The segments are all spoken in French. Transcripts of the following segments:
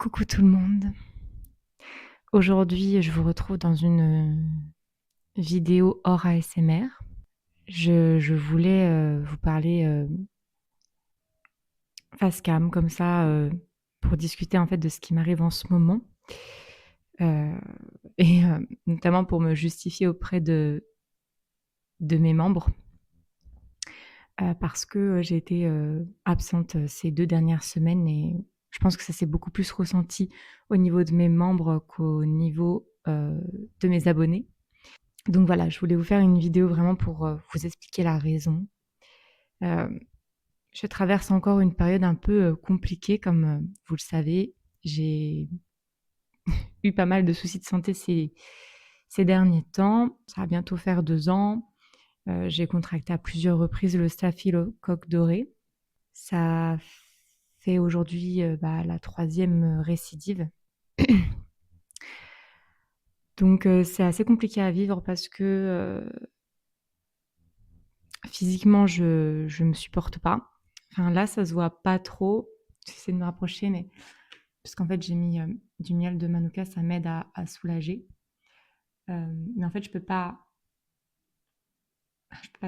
Coucou tout le monde. Aujourd'hui, je vous retrouve dans une vidéo hors ASMR. Je voulais, vous parler, face cam comme ça, pour discuter en fait de ce qui m'arrive en ce moment. Heu notamment pour me justifier auprès de mes membres, parce que, j'ai été, absente, ces 2 dernières semaines et je pense que ça s'est beaucoup plus ressenti au niveau de mes membres qu'au niveau, de mes abonnés. Donc voilà, je voulais vous faire une vidéo vraiment pour, vous expliquer la raison. Hem, je traverse encore une période un peu, compliquée comme, vous le savez. J'ai eu pas mal de soucis de santé ces derniers temps. Ça va bientôt faire 2 ans. J'ai contracté à plusieurs reprises le staphylocoque doré. Ça fait aujourd'hui, la troisième récidive. Donc c'est assez compliqué à vivre parce que, physiquement, je me supporte pas. Enfin, là, ça se voit pas trop. J'essaie de me rapprocher, mais parce qu'en fait, j'ai mis, du miel de manuka, ça m'aide à soulager. Mais en fait, je peux pas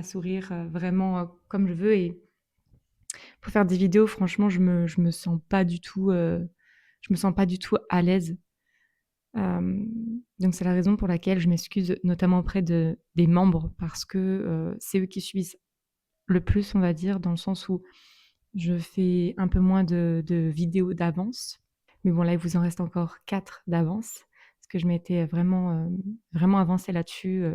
sourire, vraiment, comme je veux et pour faire des vidéos, franchement, je me sens pas du tout, je me sens pas du tout à l'aise. Hem, donc c'est la raison pour laquelle je m'excuse, notamment auprès des membres parce que, c'est eux qui subissent le plus, on va dire, dans le sens où je fais un peu moins de vidéos d'avance. Mais bon, là, il vous en reste encore 4 d'avance parce que je m'étais vraiment, vraiment avancée là-dessus,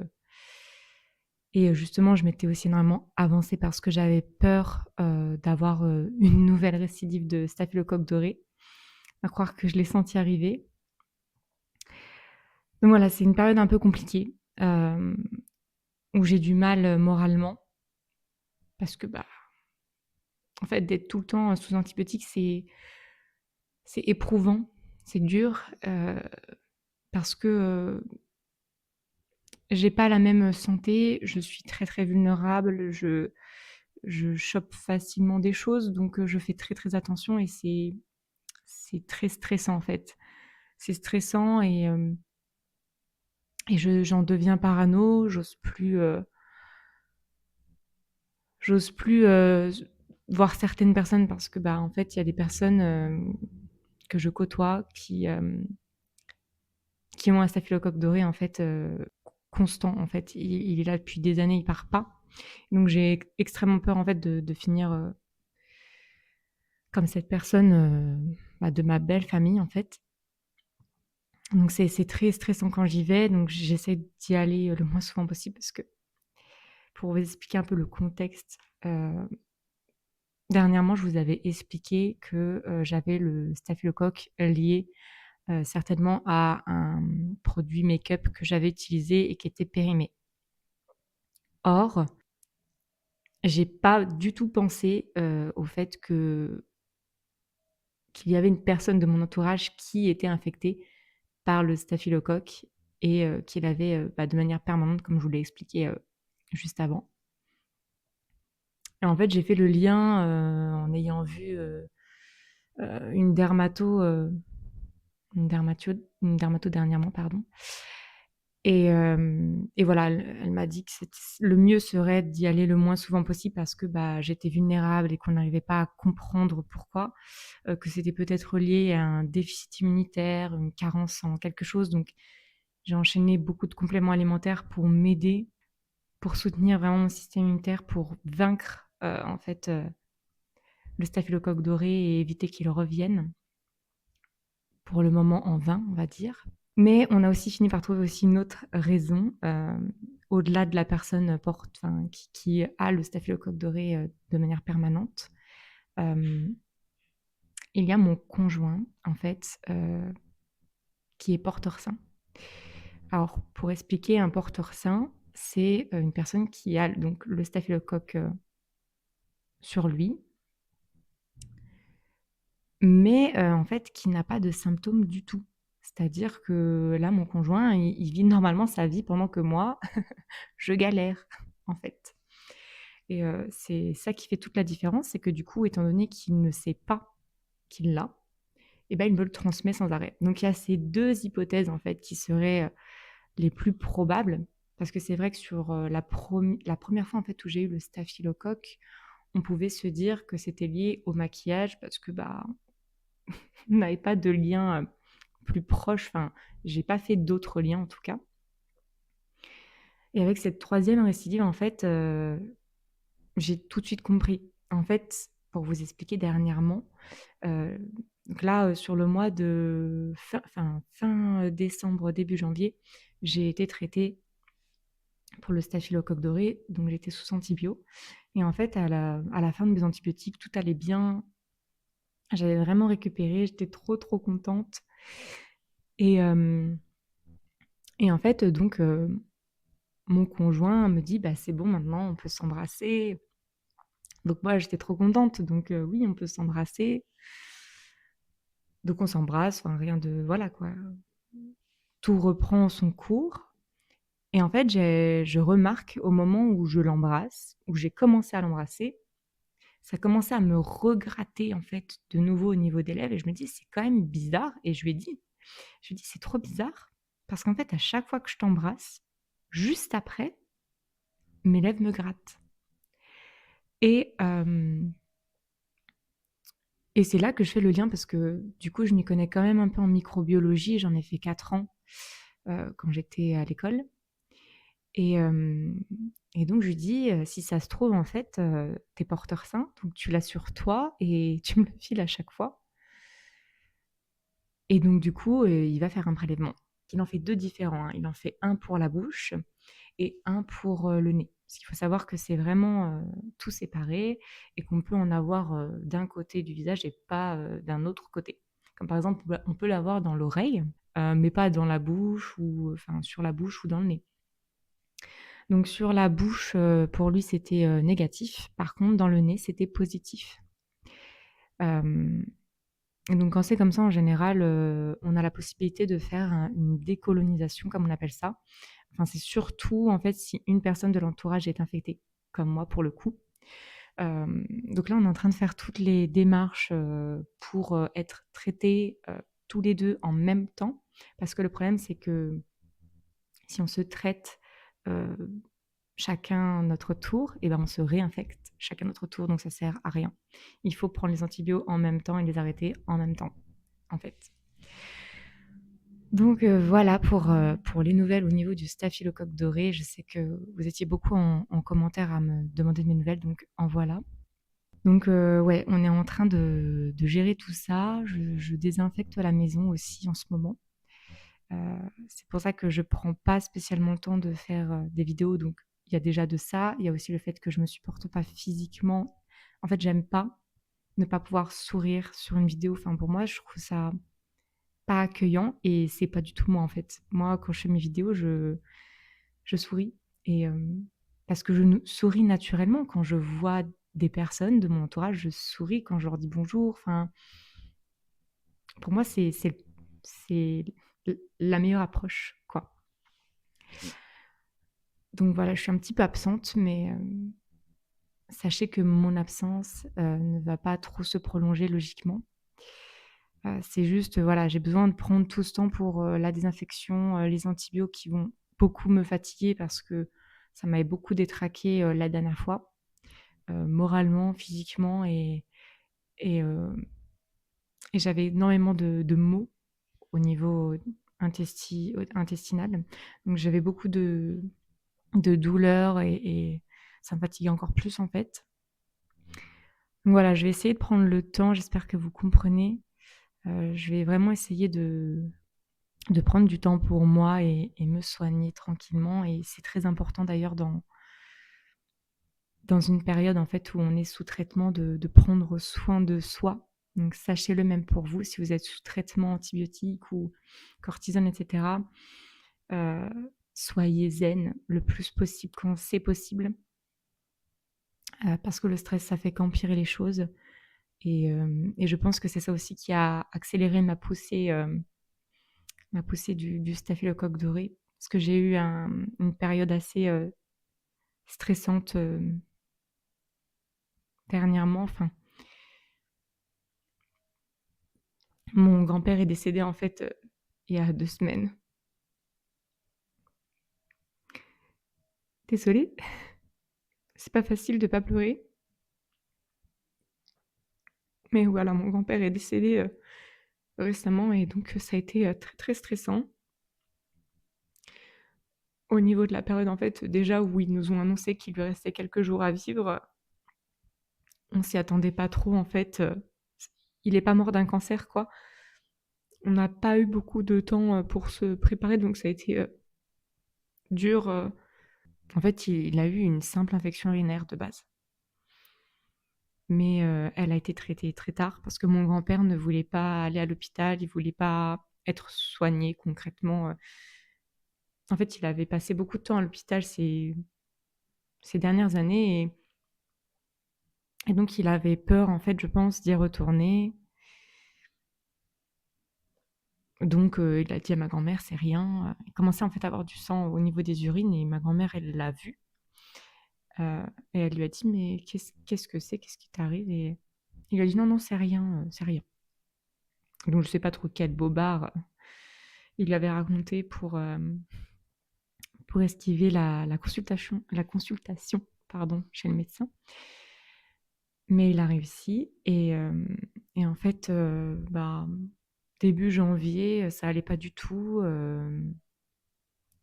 et justement, je m'étais aussi énormément avancée parce que j'avais peur, d'avoir, une nouvelle récidive de staphylocoque doré. À croire que je l'ai senti arriver. Donc voilà, c'est une période un peu compliquée, où j'ai du mal, moralement parce que, en fait, d'être tout le temps, sous antibiotiques, c'est éprouvant, c'est dur, parce que, j'ai pas la même santé, je suis très, très vulnérable, je chope facilement des choses donc je fais très, très attention et c'est très stressant, en fait. C'est stressant et j'en deviens parano, j'ose plus voir certaines personnes parce que, en fait, il y a des personnes, que je côtoie qui ont un staphylocoque doré, en fait, constant, en fait. Il est là depuis des années, il part pas. Donc j'ai extrêmement peur, en fait, de finir, comme cette personne, de ma belle famille, en fait. Donc c'est très stressant quand j'y vais, donc j'essaie d'y aller, le moins souvent possible parce que pour vous expliquer un peu le contexte, dernièrement, je vous avais expliqué que, j'avais le staphylocoque lié, certainement à un produit make-up que j'avais utilisé et qui était périmé. Or, j'ai pas du tout pensé, au fait qu'il y avait une personne de mon entourage qui était infectée par le staphylocoque et qui l'avait, de manière permanente comme je vous l'ai expliqué, juste avant. Et en fait, j'ai fait le lien, en ayant vu, une dermato, une dermato dernièrement, pardon. Et voilà, elle m'a dit que le mieux serait d'y aller le moins souvent possible parce que, j'étais vulnérable et qu'on n'arrivait pas à comprendre pourquoi, que c'était peut-être lié à un déficit immunitaire, une carence en quelque chose. Donc j'ai enchaîné beaucoup de compléments alimentaires pour m'aider, pour soutenir vraiment mon système immunitaire, pour vaincre, en fait, le staphylocoque doré et éviter qu'il revienne. Pour le moment en vain, on va dire. Mais on a aussi fini par trouver aussi une autre raison, au-delà de la personne qui a le staphylocoque doré, de manière permanente. Hem, il y a mon conjoint, en fait, qui est porteur sain. Alors pour expliquer, un porteur sain, c'est, une personne qui a donc le staphylocoque, sur lui, mais en fait, qui n'a pas de symptômes du tout. C'est-à-dire que là, mon conjoint, il vit normalement sa vie pendant que moi, je galère, en fait. Et c'est ça qui fait toute la différence, c'est que du coup, étant donné qu'il ne sait pas qu'il l'a, et ben, il me le transmet sans arrêt. Donc il y a ces 2 hypothèses, en fait, qui seraient, les plus probables. Parce que c'est vrai que sur, la première fois, en fait, où j'ai eu le staphylocoque, on pouvait se dire que c'était lié au maquillage parce que, bah, on n'avait pas de lien, plus proche. Enfin, j'ai pas fait d'autres liens, en tout cas. Et avec cette troisième récidive, en fait, j'ai tout de suite compris. En fait, pour vous expliquer dernièrement, heu, donc là, sur le mois de fin décembre, début janvier, j'ai été traitée pour le staphylocoque doré, donc j'étais sous antibio et en fait, à la fin de mes antibiotiques, tout allait bien. J'avais vraiment récupéré, j'étais trop, trop contente et hem et en fait, donc mon conjoint me dit: «Bah, c'est bon maintenant, on peut s'embrasser». Donc moi, j'étais trop contente, donc oui, on peut s'embrasser. Donc on s'embrasse, enfin rien de voilà quoi. Tout reprend son cours et en fait, je remarque au moment où je l'embrasse, où j'ai commencé à l'embrasser, ça commençait à me regratter en fait de nouveau au niveau des lèvres et je me dis: «C'est quand même bizarre» et je lui ai dit: «C'est trop bizarre parce qu'en fait, à chaque fois que je t'embrasse, juste après, mes lèvres me grattent» et hem et c'est là que je fais le lien parce que du coup, je m'y connais quand même un peu en microbiologie. J'en ai fait 4 ans, quand j'étais à l'école et hem et donc je lui dis: «Si ça se trouve, en fait, tu es porteur sain, donc tu l'as sur toi et tu me le files à chaque fois» et donc du coup, il va faire un prélèvement. Il en fait 2 différents, hein. Il en fait un pour la bouche et un pour, le nez. Parce qu'il faut savoir que c'est vraiment, tout séparé et qu'on peut en avoir, d'un côté du visage et pas, d'un autre côté. Comme par exemple, on peut l'avoir dans l'oreille, mais pas dans la bouche ou enfin sur la bouche ou dans le nez. Donc sur la bouche, pour lui, c'était, négatif. Par contre, dans le nez, c'était positif. Hem Et donc quand c'est comme ça, en général, on a la possibilité de faire une décolonisation, comme on appelle ça. Enfin, c'est surtout, en fait, si une personne de l'entourage est infectée, comme moi pour le coup. Donc là, on est en train de faire toutes les démarches, pour, être traités, tous les 2 en même temps. Parce que le problème, c'est que si on se traite, heu, chacun notre tour et ben, on se réinfecte chacun notre tour, donc ça sert à rien. Il faut prendre les antibiotiques en même temps et les arrêter en même temps, en fait. Donc voilà pour les nouvelles au niveau du staphylocoque doré. Je sais que vous étiez beaucoup en commentaire à me demander de mes nouvelles, donc en voilà. Donc ouais, on est en train de gérer tout ça. Je désinfecte la maison aussi en ce moment. Heu, c'est pour ça que je prends pas spécialement le temps de faire, des vidéos, donc il y a déjà de ça. Il y a aussi le fait que je me supporte pas physiquement. En fait, j'aime pas ne pas pouvoir sourire sur une vidéo. Enfin, pour moi, je trouve ça pas accueillant et c'est pas du tout moi, en fait. Moi, quand je fais mes vidéos, je souris et parce que je nou souris naturellement quand je vois des personnes de mon entourage, je souris quand je leur dis bonjour. Enfin, pour moi, c'est la meilleure approche, quoi. Donc voilà, je suis un petit peu absente, mais sachez que mon absence, ne va pas trop se prolonger logiquement. C'est juste, voilà, j'ai besoin de prendre tout ce temps pour, la désinfection, les antibiotiques qui vont beaucoup me fatiguer parce que ça m'avait beaucoup détraquée, la dernière fois, moralement, physiquement et heu et j'avais énormément de maux au niveau intestinal. Donc j'avais beaucoup de douleurs et ça me fatiguait encore plus, en fait. Donc voilà, je vais essayer de prendre le temps, j'espère que vous comprenez. Je vais vraiment essayer de prendre du temps pour moi et me soigner tranquillement et c'est très important d'ailleurs dans une période, en fait, où on est sous traitement de prendre soin de soi. Donc sachez-le même pour vous, si vous êtes sous traitement antibiotique ou cortisone et cetera, heu, soyez zen le plus possible quand c'est possible, parce que le stress, ça fait qu'empirer les choses et je pense que c'est ça aussi qui a accéléré ma poussée du staphylocoque doré. Parce que j'ai eu une période assez, stressante, dernièrement, enfin Mon grand-père est décédé, en fait, il y a 2 semaines. Désolée, c'est pas facile de pas pleurer, mais voilà, mon grand-père est décédé, récemment et donc ça a été, très, très stressant. Au niveau de la période, en fait, déjà où ils nous ont annoncé qu'il lui restait quelques jours à vivre, on s'y attendait pas trop, en fait, il est pas mort d'un cancer, quoi. On n'a pas eu beaucoup de temps, pour se préparer, donc ça a été, dur, En fait, il a eu une simple infection urinaire de base. Mais elle a été traitée très tard parce que mon grand-père ne voulait pas aller à l'hôpital, il voulait pas être soigné concrètement. En fait, il avait passé beaucoup de temps à l'hôpital ces dernières années et donc il avait peur, en fait, je pense, d'y retourner. Donc il a dit à ma grand-mère: «C'est rien». Il commençait en fait à avoir du sang au niveau des urines et ma grand-mère, elle l'a vu, et elle lui a dit: «Mais qu'est-ce que c'est? Qu'est-ce qui t'arrive?» Et il lui a dit: «Non, non, c'est rien». Donc je sais pas trop quel bobard il lui avait raconté pour esquiver la consultation pardon, chez le médecin. Mais il a réussi et en fait, début janvier, ça allait pas du tout.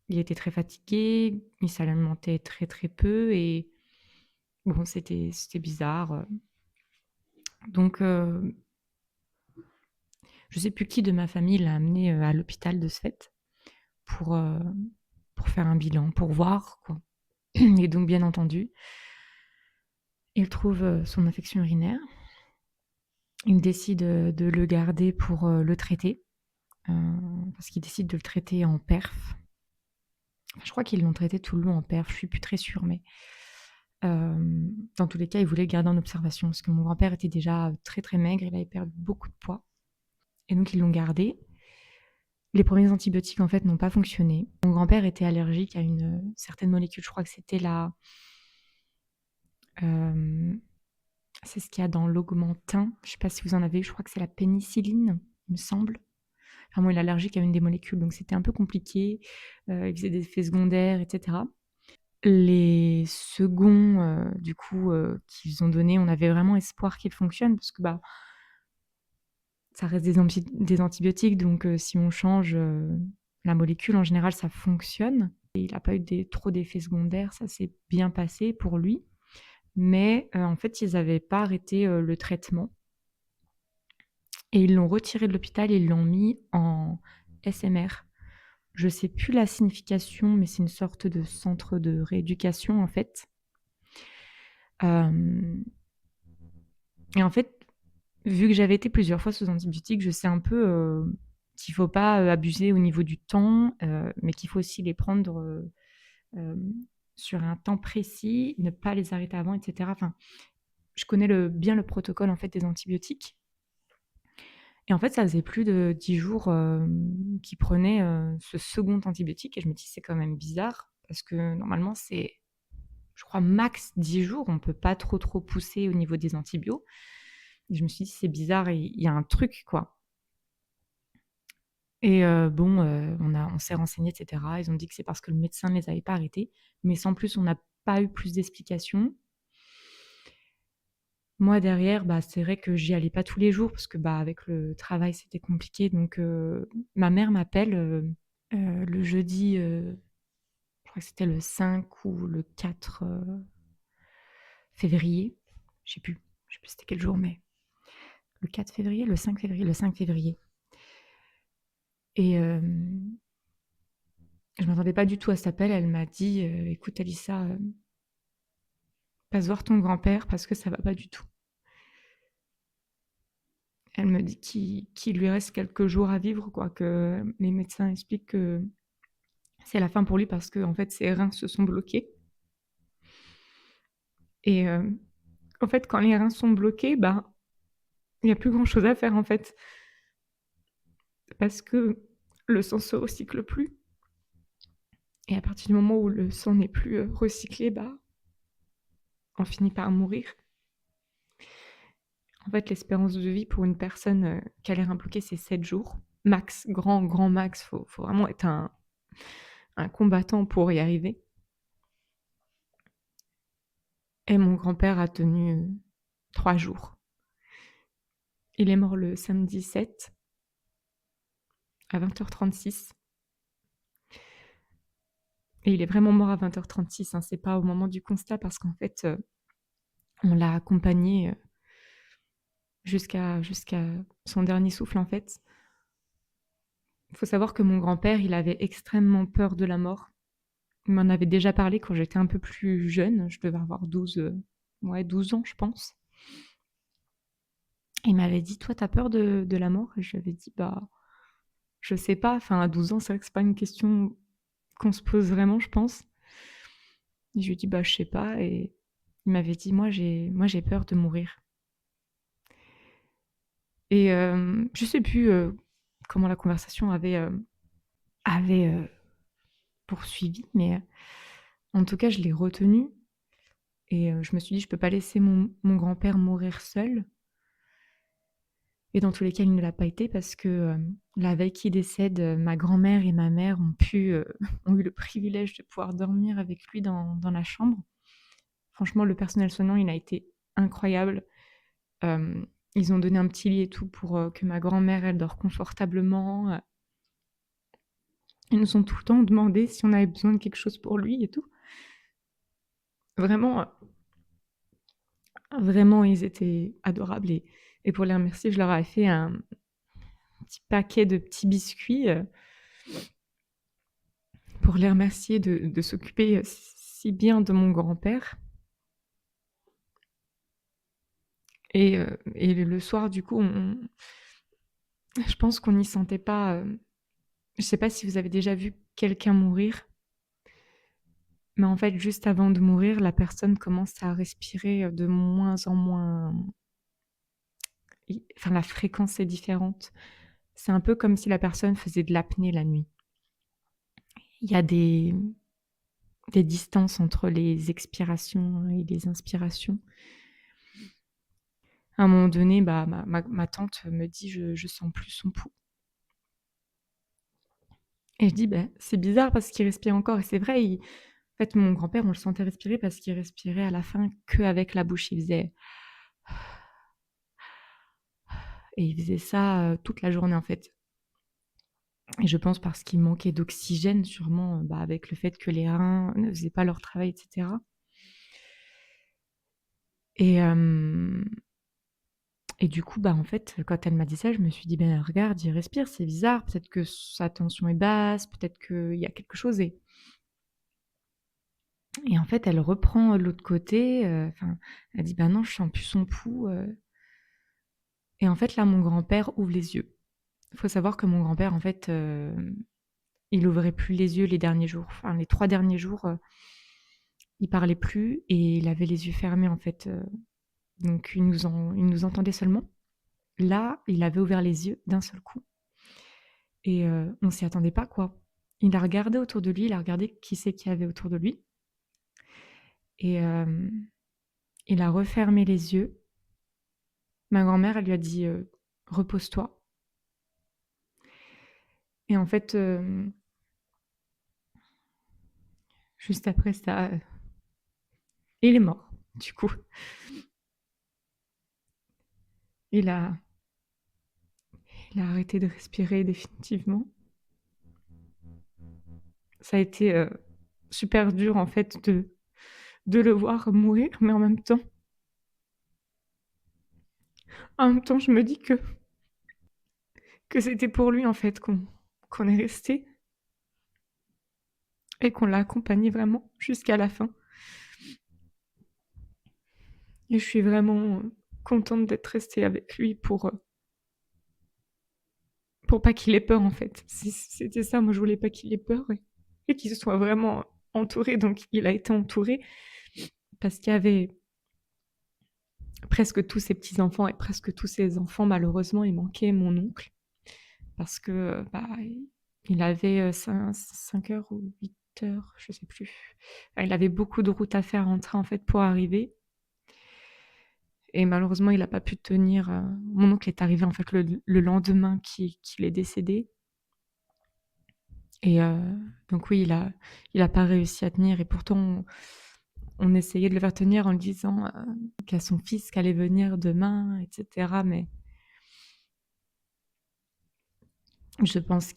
Il était très fatigué, il s'alimentait très très peu et bon, c'était bizarre. Donc, je sais plus qui de ma famille l'a amené à l'hôpital de ce fait pour, euh, pour faire un bilan, pour voir quoi. Et donc, bien entendu, il trouve son infection urinaire. Il décide de le garder pour le traiter, euh, parce qu'il décide de le traiter en perf. Enfin, je crois qu'ils l'ont traité tout le long en perf, je suis plus très sûre, mais dans tous les cas, il voulait le garder en observation parce que mon grand-père était déjà très très maigre, il avait perdu beaucoup de poids. Et donc ils l'ont gardé. Les premiers antibiotiques en fait n'ont pas fonctionné. Mon grand-père était allergique à une certaine molécule, je crois que c'était euh, c'est ce qu'il y a dans l'augmentin. Je ne sais pas si vous en avez, je crois que c'est la pénicilline, il me semble. Enfin, moi, il est allergique à une des molécules, donc c'était un peu compliqué. Il faisait des effets secondaires, etc. Les seconds, du coup, qu'ils ont donnés, on avait vraiment espoir qu'ils fonctionnent parce que bah, ça reste des antibiotiques, donc si on change la molécule, en général, ça fonctionne. Et il n'a pas eu trop d'effets secondaires, ça s'est bien passé pour lui. Mais en fait, ils n'avaient pas arrêté le traitement. Et ils l'ont retiré de l'hôpital et ils l'ont mis en SMR. Je ne sais plus la signification, mais c'est une sorte de centre de rééducation en fait. Et en fait, vu que j'avais été plusieurs fois sous antibiotiques, je sais un peu qu'il ne faut pas abuser au niveau du temps, mais qu'il faut aussi les prendre euh, sur un temps précis, ne pas les arrêter avant, etc. Enfin, je connais bien le protocole en fait des antibiotiques. Et en fait, ça faisait plus de 10 jours qu'il prenait ce second antibiotique. Et je me dis, c'est quand même bizarre, parce que normalement, c'est, je crois, max 10 jours. On ne peut pas trop, trop pousser au niveau des antibiotiques. Et je me suis dit, c'est bizarre, il y a un truc, quoi. Et on s'est renseigné, etc. Ils ont dit que c'est parce que le médecin ne les avait pas arrêtés. Mais sans plus, on n'a pas eu plus d'explications. Moi, derrière, bah, c'est vrai que j'y allais pas tous les jours parce que bah, avec le travail, c'était compliqué. Donc, ma mère m'appelle le jeudi, je crois que c'était le 5 ou le 4 février. Je sais plus c'était quel jour, mais le 4 février, le 5 février. Et je m'attendais pas du tout à cet appel. Elle m'a dit, écoute Alissa, passe voir ton grand-père parce que ça va pas du tout. Elle me dit qu'il lui reste quelques jours à vivre, quoi, que les médecins expliquent que c'est la fin pour lui parce que en fait ses reins se sont bloqués. Et en fait, quand les reins sont bloqués, ben il n'y a plus grand chose à faire en fait parce que le sang se recycle plus. Et à partir du moment où le sang n'est plus recyclé, bah on finit par mourir. En fait, l'espérance de vie pour une personne, qui a l'air impliquée, c'est 7 jours. Max, grand max, faut vraiment être un combattant pour y arriver et mon grand-père a tenu, 3 jours. Il est mort le samedi 7 à 20h36 et il est vraiment mort à 20h36, hein, c'est pas au moment du constat parce qu'en fait, on l'a accompagné, jusqu'à son dernier souffle, en fait. Il faut savoir que mon grand-père, il avait extrêmement peur de la mort. Il m'en avait déjà parlé quand j'étais un peu plus jeune, je devais avoir 12 ans, je pense. Il m'avait dit: «Toi, t'as peur de la mort?» Et je lui avais dit: «Bah, je sais pas». Enfin, à 12 ans, c'est vrai que c'est pas une question qu'on se pose vraiment, je pense. Et je lui ai dit: «Bah, je sais pas» et il m'avait dit: «Moi, j'ai peur de mourir» et je sais plus, comment la conversation avait poursuivi, mais en tout cas, je l'ai retenu et je me suis dit: «Je peux pas laisser mon grand-père mourir seul» et dans tous les cas, il ne l'a pas été parce que, la veille qu'il décède, ma grand-mère et ma mère ont eu le privilège de pouvoir dormir avec lui dans la chambre. Franchement, le personnel soignant, il a été incroyable. Hem, Ils ont donné un petit lit et tout pour, que ma grand-mère, elle dort confortablement. Ils nous ont tout le temps demandé si on avait besoin de quelque chose pour lui et tout. Vraiment, vraiment, ils étaient adorables et pour les remercier, je leur avais fait un petit paquet de petits biscuits, pour les remercier de s'occuper, si bien de mon grand-père et le soir, du coup, je pense qu'on n'y sentait pas, je sais pas si vous avez déjà vu quelqu'un mourir, mais en fait, juste avant de mourir, la personne commence à respirer, de moins en moins enfin, la fréquence est différente. C'est un peu comme si la personne faisait de l'apnée la nuit. Il y a des distances entre les expirations et les inspirations. À un moment donné, bah, ma tante me dit: «Je sens plus son pouls» et je dis: «Bah, c'est bizarre parce qu'il respire encore» et c'est vrai, en fait, mon grand-père, on le sentait respirer parce qu'il respirait à la fin qu'avec la bouche. Il faisait et il faisait ça, toute la journée, en fait et je pense parce qu'il manquait d'oxygène sûrement, bah, avec le fait que les reins ne faisaient pas leur travail et cetera et hem et du coup, bah, en fait, quand elle m'a dit ça, je me suis dit: «Ben, regarde, il respire, c'est bizarre, peut-être que sa tension est basse, peut-être qu'il y a quelque chose» et en fait, elle reprend l'autre côté, enfin, elle dit: «Bah, non, je sens plus son pouls», et en fait, là, mon grand-père ouvre les yeux. Il faut savoir que mon grand-père, en fait, il ouvrait plus les yeux les derniers jours. Enfin, les 3 derniers jours, il parlait plus et il avait les yeux fermés, en fait, donc il nous entendait seulement. Là, il avait ouvert les yeux d'un seul coup et on s'y attendait pas, quoi. Il a regardé autour de lui, il a regardé qui c'est qu'il y avait autour de lui et il a refermé les yeux. Ma grand-mère, elle lui a dit, «Repose-toi» et en fait, juste après ça, il est mort, du coup. Il a il a arrêté de respirer définitivement. Ça a été, super dur, en fait, de le voir mourir, mais en même temps, je me dis que c'était pour lui, en fait, qu'on est resté et qu'on l'a accompagné vraiment jusqu'à la fin et je suis vraiment, contente d'être restée avec lui pour pas qu'il ait peur, en fait. C'était ça, moi, je voulais pas qu'il ait peur et qu'il soit vraiment entouré, donc il a été entouré parce qu'il y avait presque tous ses petits-enfants et presque tous ses enfants. Malheureusement, il manquait mon oncle parce que, bah, il avait, 5 heures ou 8 heures, je sais plus. Enfin, il avait beaucoup de route à faire en train, en fait, pour arriver et malheureusement, il a pas pu tenir, mon oncle est arrivé, en fait, le lendemain qu'il est décédé et donc oui, il a pas réussi à tenir et pourtant on essayait de le faire tenir en lui disant, qu'il y a son fils qui allait venir demain et cetera, mais je pense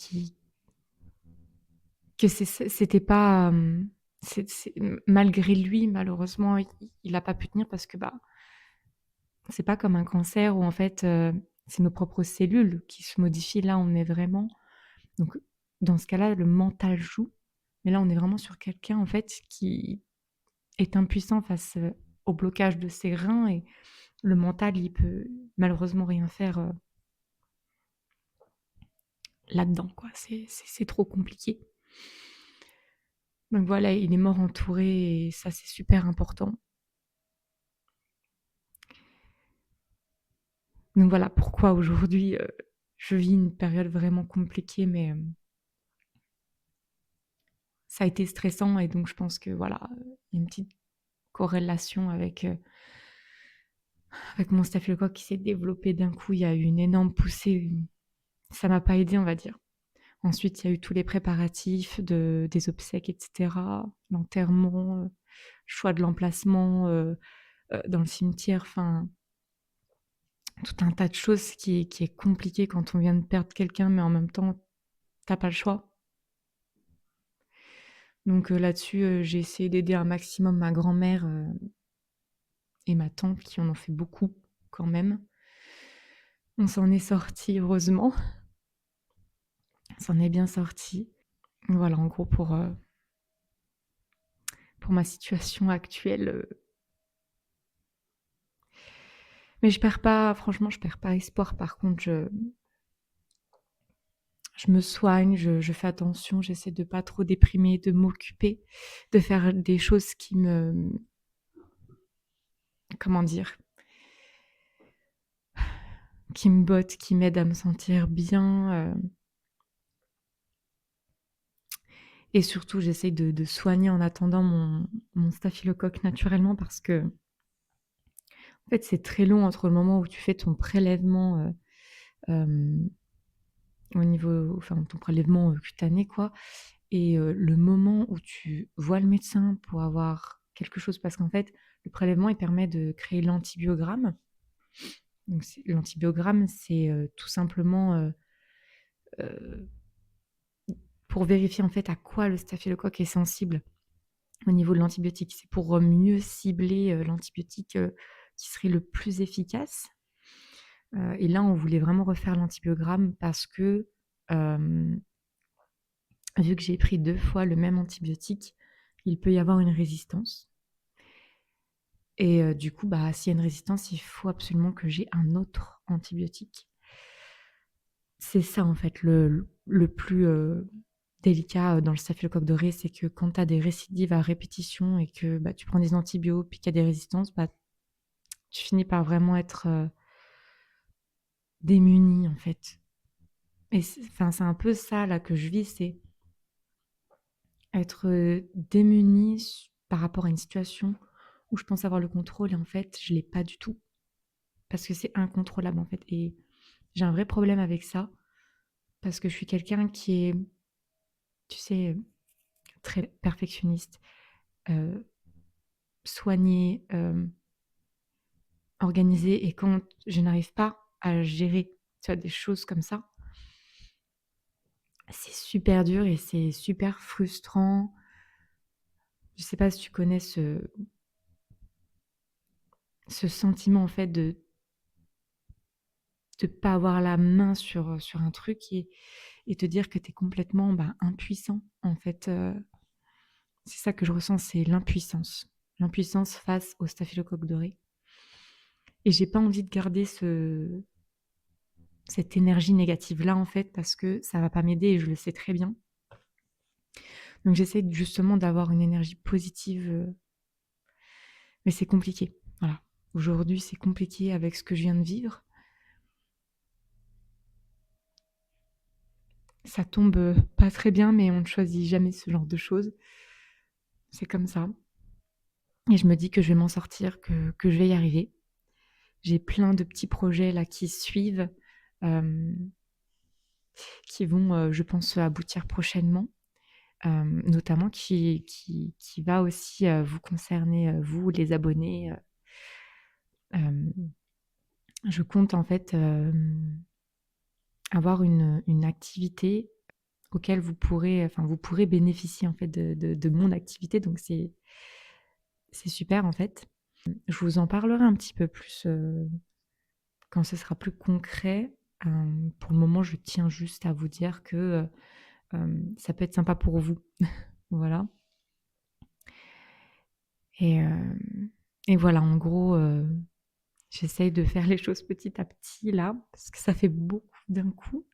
que c'était pas, c'est malgré lui, malheureusement, il a pas pu tenir parce que, bah, c'est pas comme un cancer où en fait, c'est nos propres cellules qui se modifient. Là, on est vraiment donc dans ce cas-là, le mental joue, mais là, on est vraiment sur quelqu'un, en fait, qui est impuissant face, au blocage de ses reins et le mental, il peut malheureusement rien faire, là-dedans, quoi. C'est trop compliqué. Donc voilà, il est mort entouré et ça, c'est super important. Donc voilà pourquoi aujourd'hui, je vis une période vraiment compliquée, mais ça a été stressant et donc je pense que voilà, il y a une petite corrélation avec mon staphylocoque qui s'est développé d'un coup. Il y a eu une énorme poussée, ça m'a pas aidée, on va dire. Ensuite, il y a eu tous les préparatifs des obsèques et cetera, l'enterrement, choix de l'emplacement, dans le cimetière, enfin, tout un tas de choses qui est compliqué quand on vient de perdre quelqu'un, mais en même temps, tu pas le choix. Donc là-dessus, j'ai essayé d'aider un maximum ma grand-mère, et ma tante qui en ont fait beaucoup quand même. On s'en est sortis heureusement, on s'en est bien sortis. Voilà en gros pour ma situation actuelle, mais je perds pas franchement, je perds pas espoir. Par contre, je me soigne, je fais attention, j'essaie de pas trop déprimer, de m'occuper, de faire des choses qui me comment dire? Qui me bottent, qui m'aident à me sentir bien, et surtout j'essaye de soigner en attendant mon staphylocoque naturellement parce qu'en fait, c'est très long entre le moment où tu fais ton prélèvement, hem, au niveau enfin ton prélèvement, cutané quoi et le moment où tu vois le médecin pour avoir quelque chose parce qu'en fait, le prélèvement, il permet de créer l'antibiogramme. Donc c'est l'antibiogramme, c'est, tout simplement, heu, pour vérifier en fait à quoi le staphylocoque est sensible au niveau de l'antibiotique. C'est pour, mieux cibler, l'antibiotique, qui serait le plus efficace. Et là, on voulait vraiment refaire l'antibiogramme parce que, hem, vu que j'ai pris 2 fois le même antibiotique, il peut y avoir une résistance et du coup, bah, s'il y a une résistance, il faut absolument que j'ai un autre antibiotique. C'est ça, en fait, le plus, délicat, dans le staphylocoque doré, c'est que quand tu as des récidives à répétition et que, bah, tu prends des antibiotiques puis qu'il y a des résistances, bah, tu finis par vraiment être, démunie, en fait et c'est un peu ça, là, que je vis, c'est être, démunie par rapport à une situation où je pense avoir le contrôle et en fait, je l'ai pas du tout. Parce que c'est incontrôlable, en fait et j'ai un vrai problème avec ça parce que je suis quelqu'un qui est, tu sais, très perfectionniste, heu, soignée, organisée et quand je n'arrive pas à gérer, tu vois, des choses comme ça, c'est super dur et c'est super frustrant. Je sais pas si tu connais ce sentiment, en fait, de pas avoir la main sur un truc et te dire que tu es complètement, bah, impuissant, en fait, c'est ça que je ressens, c'est l'impuissance. L'impuissance face au staphylocoque doré et j'ai pas envie de garder cette énergie négative-là, en fait, parce que ça va pas m'aider et je le sais très bien. Donc j'essaie justement d'avoir une énergie positive, mais c'est compliqué. Voilà. Aujourd'hui, c'est compliqué avec ce que je viens de vivre. Ça tombe, pas très bien, mais on ne choisit jamais ce genre de choses. C'est comme ça et je me dis que je vais m'en sortir, que je vais y arriver J'ai plein de petits projets là qui suivent, hem, qui vont, je pense, aboutir prochainement, notamment qui va aussi, vous concerner, vous les abonnés, hem, je compte en fait, avoir une activité auquel vous pourrez bénéficier en fait de mon activité, donc c'est super en fait. Je vous en parlerai un petit peu plus, quand ce sera plus concret. Pour le moment, je tiens juste à vous dire que, ça peut être sympa pour vous. Voilà. Et voilà, en gros, j'essaye de faire les choses petit à petit là, parce que ça fait beaucoup d'un coup.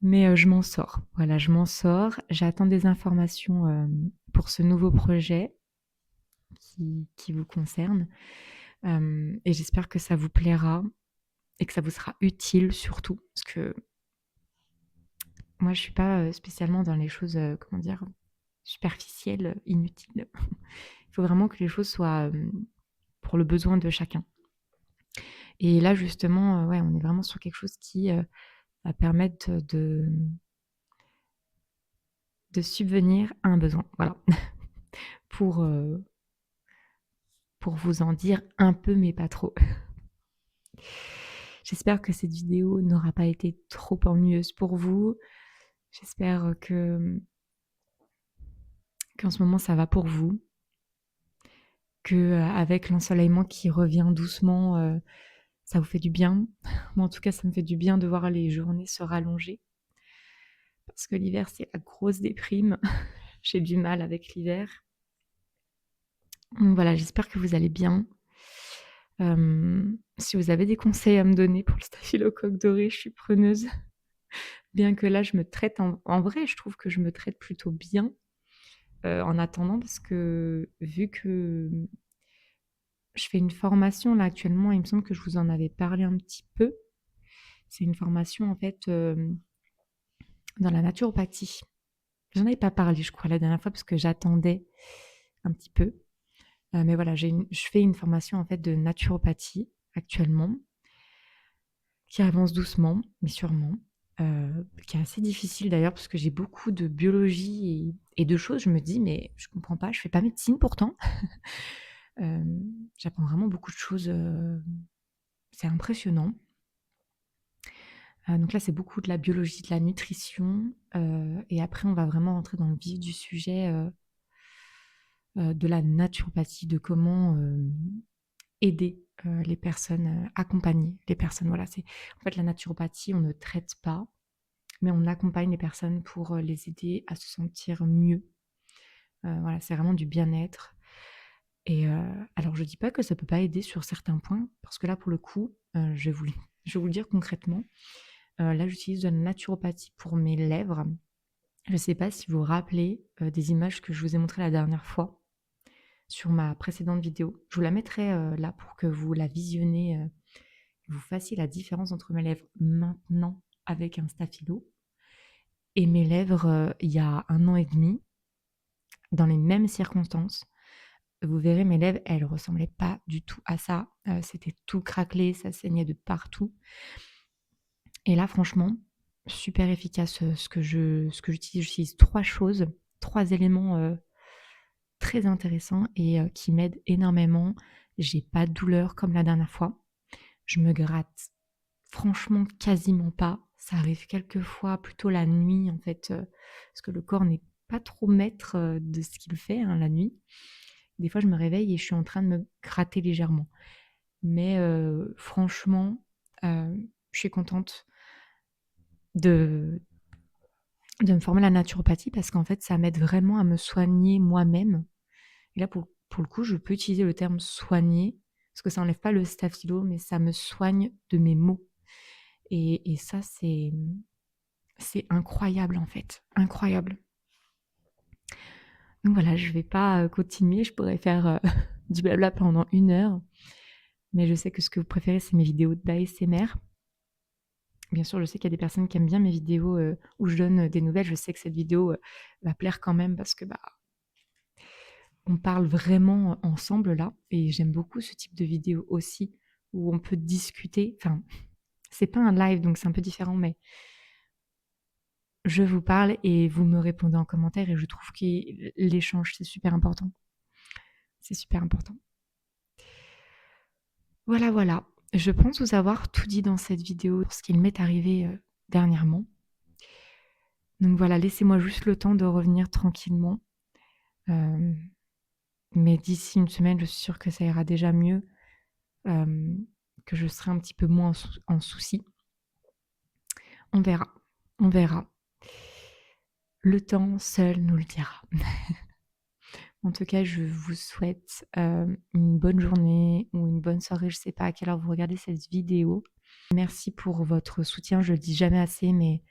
Mais, je m'en sors. Voilà, je m'en sors. J'attends des informations, pour ce nouveau projet qui vous concerne, et j'espère que ça vous plaira et que ça vous sera utile surtout. Parce que moi, je suis pas, spécialement dans les choses, comment dire? Superficielles, inutiles. Il faut vraiment que les choses soient, pour le besoin de chacun. Et là, justement, ouais, on est vraiment sur quelque chose qui, va permettre de subvenir à un besoin. Voilà. Pour, heu, pour vous en dire un peu, mais pas trop. J'espère que cette vidéo n'aura pas été trop ennuyeuse pour vous. J'espère, qu'en ce moment ça va pour vous, qu'avec l'ensoleillement qui revient doucement, ça vous fait du bien. Moi, en tout cas, ça me fait du bien de voir les journées se rallonger parce que l'hiver, c'est la grosse déprime. J'ai du mal avec l'hiver. Donc voilà, j'espère que vous allez bien. Si vous avez des conseils à me donner pour le staphylocoque doré, je suis preneuse. Bien que là, je me traite en vrai, je trouve que je me traite plutôt bien, en attendant parce que vu que je fais une formation là actuellement, il me semble que je vous en avais parlé un petit peu. C'est une formation en fait, dans la naturopathie. J'en avais pas parlé, je crois, la dernière fois parce que j'attendais un petit peu. Mais voilà, je fais une formation en fait de naturopathie actuellement, qui avance doucement, mais sûrement, qui est assez difficile d'ailleurs parce que j'ai beaucoup de biologie et de choses. Je me dis: «Mais je comprends pas, je fais pas médecine pourtant». J'apprends vraiment beaucoup de choses, c'est impressionnant. Donc là, c'est beaucoup de la biologie, de la nutrition, et après on va vraiment rentrer dans le vif du sujet, de la naturopathie, de comment, aider, les personnes, accompagner les personnes. Voilà, c'est en fait la naturopathie, on ne traite pas, mais on accompagne les personnes pour, les aider à se sentir mieux. Voilà, c'est vraiment du bien-être et alors je dis pas que ça peut pas aider sur certains points, parce que là, pour le coup, je vais vous le dire concrètement. Là, j'utilise de la naturopathie pour mes lèvres. Je sais pas si vous vous rappelez, des images que je vous ai montrées la dernière fois sur ma précédente vidéo. Je vous la mettrai, là pour que vous la visionnez, vous fassiez la différence entre mes lèvres maintenant avec un stabilo et mes lèvres, il y a 1 an et demi, dans les mêmes circonstances. Vous verrez, mes lèvres, elles ressemblaient pas du tout à ça. C'était tout craquelé, ça saignait de partout. Et là, franchement, super efficace, ce que j'utilise. J'utilise 3 choses, 3 éléments, très intéressants et qui m'aident énormément. J'ai pas de douleur comme la dernière fois. Je me gratte franchement quasiment pas. Ça arrive quelques fois plutôt la nuit en fait, parce que le corps n'est pas trop maître, de ce qu'il fait, hein, la nuit. Des fois, je me réveille et je suis en train de me gratter légèrement. Mais franchement, je suis contente de me former à la naturopathie parce qu'en fait, ça m'aide vraiment à me soigner moi-même. Et là, pour le coup, je peux utiliser le terme «soigner» parce que ça enlève pas le staphylo, mais ça me soigne de mes maux. Et ça, c'est incroyable, en fait, incroyable. Donc voilà, je vais pas, continuer, je pourrais faire, du blabla pendant 1 heure, mais je sais que ce que vous préférez, c'est mes vidéos d'ASMR. Bien sûr, je sais qu'il y a des personnes qui aiment bien mes vidéos, où je donne, des nouvelles. Je sais que cette vidéo, va plaire quand même parce que, bah, on parle vraiment ensemble là et j'aime beaucoup ce type de vidéo aussi où on peut discuter. Enfin, c'est pas un live, donc c'est un peu différent, mais je vous parle et vous me répondez en commentaire et je trouve que l'échange, c'est super important. C'est super important. Voilà, voilà. Je pense vous avoir tout dit dans cette vidéo, ce qu'il m'est arrivé dernièrement. Donc voilà, laissez-moi juste le temps de revenir tranquillement. Mais d'ici une semaine, je suis sûre que ça ira déjà mieux, que je serai un petit peu moins en souci. On verra, on verra. Le temps seul nous le dira. En tout cas, je vous souhaite une bonne journée ou une bonne soirée. Je ne sais pas à quelle heure vous regardez cette vidéo. Merci pour votre soutien. Je le dis jamais assez, mais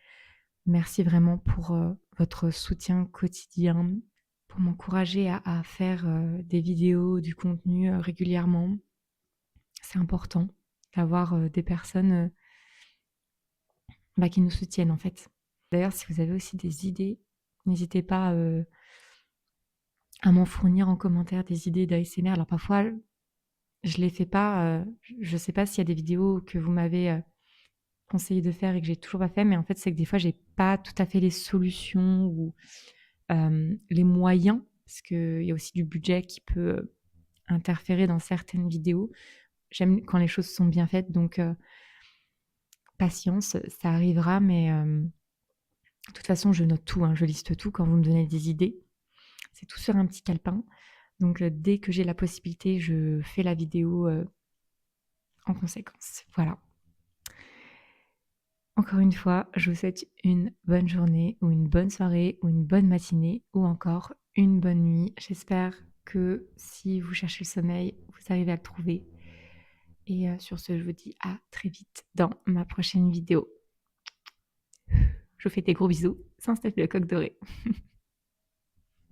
merci vraiment pour votre soutien quotidien, pour m'encourager à faire des vidéos, du contenu régulièrement. C'est important d'avoir des personnes qui nous soutiennent en fait. D'ailleurs, si vous avez aussi des idées, n'hésitez pas à m'en fournir en commentaire des idées d'ASMR. Alors parfois, je les fais pas. Je sais pas s'il y a des vidéos que vous m'avez conseillé de faire et que j'ai toujours pas fait, mais en fait, c'est que des fois, j'ai pas tout à fait les solutions ou les moyens, parce qu'il y a aussi du budget qui peut interférer dans certaines vidéos. J'aime quand les choses sont bien faites, donc patience, ça arrivera, mais de toute façon, je note tout, hein, je liste tout quand vous me donnez des idées. C'est tout sur un petit calepin. Donc dès que j'ai la possibilité, je fais la vidéo en conséquence. Voilà. Encore une fois, je vous souhaite une bonne journée ou une bonne soirée ou une bonne matinée ou encore une bonne nuit. J'espère que si vous cherchez le sommeil, vous arrivez à le trouver. Et sur ce, je vous dis à très vite dans ma prochaine vidéo. Je vous fais des gros bisous. Sans Steph le coq doré.